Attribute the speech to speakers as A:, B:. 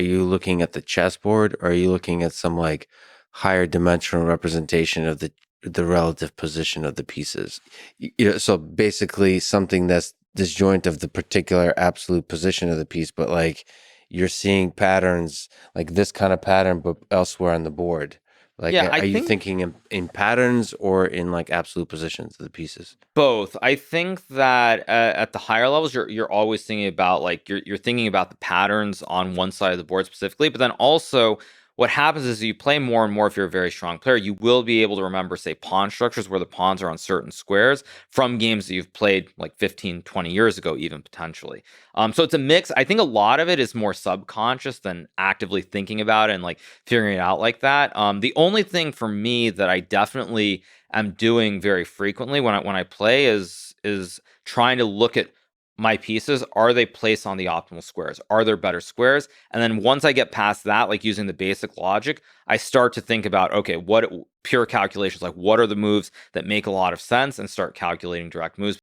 A: Are you looking at the chessboard, or are you looking at some like higher dimensional representation of the relative position of the pieces? So basically something that's disjoint of the particular absolute position of the piece, but like you're seeing patterns like this kind of pattern, but elsewhere on the board. Like,
B: Yeah, I
A: are you
B: think
A: thinking in patterns or in like absolute positions of the pieces?
B: both. I think that at the higher levels, you're always thinking about like you're thinking about the patterns on one side of the board specifically, but then also what happens is you play more and more. If you're a very strong player, you will be able to remember, say, pawn structures where the pawns are on certain squares from games that you've played like 15, 20 years ago, even potentially. So it's a mix. I think a lot of it is more subconscious than actively thinking about it and like figuring it out like that. The only thing for me that I definitely am doing very frequently when I play is trying to look at my pieces. Are they placed on the optimal squares? Are there better squares? And then once I get past that, like using the basic logic, I start to think about, okay, what pure calculations, like what are the moves that make a lot of sense, and start calculating direct moves.